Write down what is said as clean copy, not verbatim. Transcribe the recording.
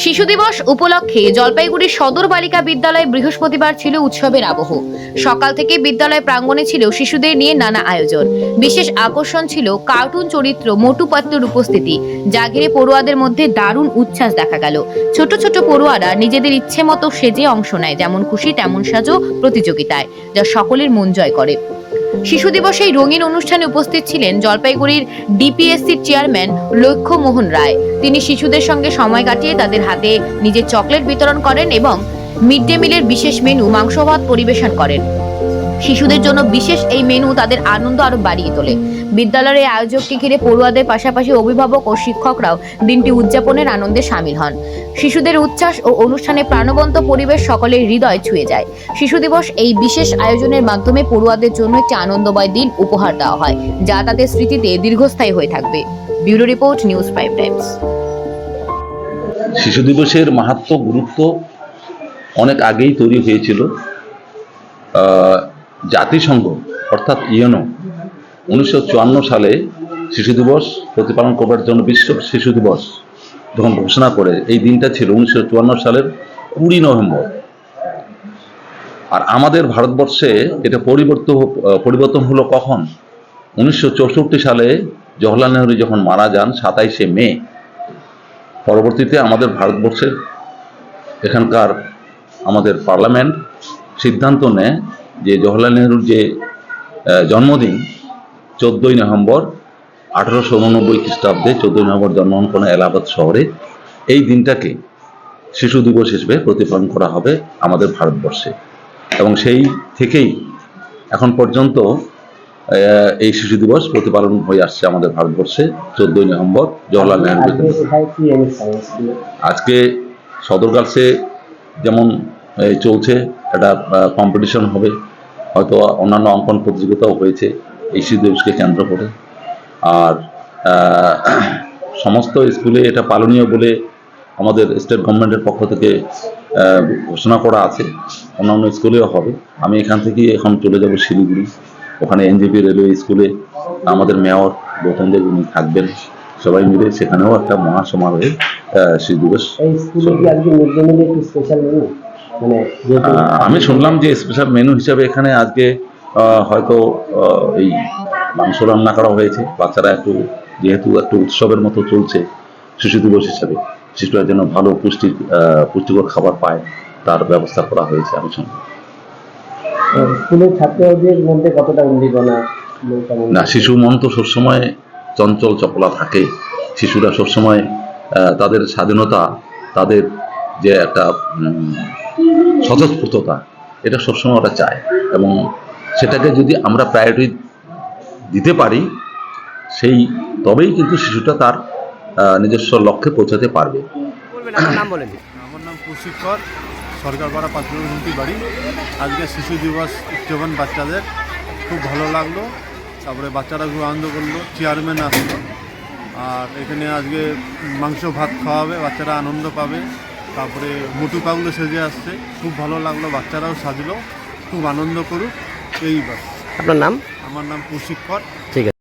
শিশু দিবস উপলক্ষে জলপাইগুড়ির সদর বালিকা বিদ্যালয়ে বৃহস্পতিবার ছিল উৎসবের আবহ। সকাল থেকে বিদ্যালয় প্রাঙ্গণে ছিল শিশুদের নিয়ে নানা আয়োজন। বিশেষ আকর্ষণ ছিল কার্টুন চরিত্র মোটু পাতলুর উপস্থিতি, যা ঘিরে পড়ুয়াদের মধ্যে দারুণ উচ্ছ্বাস দেখা গেল। ছোট ছোট পড়ুয়ারা নিজেদের ইচ্ছে মতো সেজে অংশ নেয়, যেমন খুশি তেমন সাজো প্রতিযোগিতায়, যা সকলের মন জয় করে। শিশু দিবসে এই রঙিন অনুষ্ঠানে উপস্থিত ছিলেন জলপাইগুড়ির ডিপিএসসির চেয়ারম্যান লক্ষ্য মোহন রায়। তিনি শিশুদের সঙ্গে সময় কাটিয়ে তাদের হাতে নিজের চকলেট বিতরণ করেন এবং মিড ডে মিলের বিশেষ মেনু মাংস ভাত পরিবেশন করেন। শিশুদের জন্য বিশেষ এই মেনু তাদের আনন্দ আরো বাড়িয়ে তোলে। বিদ্যালয়ের এই আয়োজকটি ঘিরে পড়ুয়াদের পাশাপাশি অভিভাবক ও শিক্ষকরাও দিনটি উদযাপনের আনন্দে সামিল হন। শিশুদের উচ্ছ্বাস ও অনুষ্ঠানে প্রাণবন্ত পরিবেশ সকলের হৃদয় ছুঁয়ে যায়। শিশু দিবস এই বিশেষ আয়োজনের মাধ্যমে পড়ুয়াদের জন্য একটি আনন্দময় দিন উপহার দেওয়া হয়, যা তাদের স্মৃতিতে দীর্ঘস্থায়ী হয়ে থাকবে। Bureau report, news 5 Times. শিশু দিবসের মাহাত্ম্য গুরুত্ব অনেক আগেই তৈরি হয়েছিল। জাতিসংঘ অর্থাৎ ইউএনও 1954 সালে শিশু দিবস প্রতিপালন করবার জন্য বিশ্ব শিশু দিবস যখন ঘোষণা করে, এই দিনটা ছিল 1954 সালের 20 নভেম্বর। আর আমাদের ভারতবর্ষে এটা পরিবর্তন হলো কখন? 1964 সালে জওহরলাল নেহরু যখন মারা যান 27শে মে। পরবর্তীতে আমাদের ভারতবর্ষের এখানকার আমাদের পার্লামেন্ট সিদ্ধান্ত নেয় যে জওহরলাল নেহরুর যে জন্মদিন 14ই নভেম্বর 1889 খ্রিস্টাব্দে 14ই নভেম্বর জন্মগ্রহণ করেন এলাহাবাদ শহরে, এই দিনটাকে শিশু দিবস হিসেবে প্রতিপালন করা হবে আমাদের ভারতবর্ষে। এবং সেই থেকেই এখন পর্যন্ত এই শিশু দিবস প্রতিপালন হয়ে আসছে আমাদের ভারতবর্ষে 14ই নভেম্বর জওহরলাল নেহরু। আজকে সদর গার্লসে যেমন চলছে একটা কম্পিটিশন হবে, হয়তো অন্যান্য অঙ্কন প্রতিযোগিতাও হয়েছে এই শিশু দিবসকে কেন্দ্র করে। আর সমস্ত স্কুলে এটা পালনীয় বলে আমাদের স্টেট গভর্নমেন্টের পক্ষ থেকে ঘোষণা করা আছে, অন্যান্য স্কুলেও হবে। আমি এখান থেকে এখন চলে যাব শিলিগুড়ি, ওখানে এনজেপি রেলওয়ে স্কুলে আমাদের মেয়র গৌতম দেব উনি থাকবেন, সবাই মিলে সেখানেও একটা মহাসমারোহে শিশু দিবস। আমি শুনলাম যে স্পেশাল মেনু হিসাবে এখানে আজকে হয়তো এই মাংস রান্না করা হয়েছে। বাচ্চারা যেহেতু একটু উৎসবের মতো চলছে শিশু দিবস হিসাবে, শিশুরা যেন ভালো পুষ্টিকর খাবার পায় তার ব্যবস্থা করা হয়েছে। আমি শুনলাম স্কুলের ছাত্রদের মধ্যে কতটা উদ্দীপনা? না, শিশু মন তো সবসময় চঞ্চল চপলা থাকে। শিশুরা সবসময় তাদের স্বাধীনতা, তাদের যে একটা স্বতঃস্ফূর্ততা, এটা সবসময় ওরা চায়, এবং সেটাকে যদি আমরা প্রায়োরিটি দিতে পারি তবেই কিন্তু শিশুটা তার নিজস্ব লক্ষ্যে পৌঁছাতে পারবে। আমার নাম প্রশিক্ষক, সরকারপাড়া পাঁচগুন্তি বাড়ি। আজকে শিশু দিবস উদযাপন বাচ্চাদের খুব ভালো লাগলো। তারপরে বাচ্চারা খুব আনন্দ করলো, চেয়ারম্যান আসলো, আর এখানে আজকে মাংস ভাত খাওয়াবে, বাচ্চারা আনন্দ পাবে। তারপরে মোটু পাগলু সেজে আসছে, খুব ভালো লাগলো, বাচ্চারাও সাজলো, খুব আনন্দ করুক, এই বাস। আপনার নাম? আমার নাম প্রশিক্ষক। ঠিক আছে।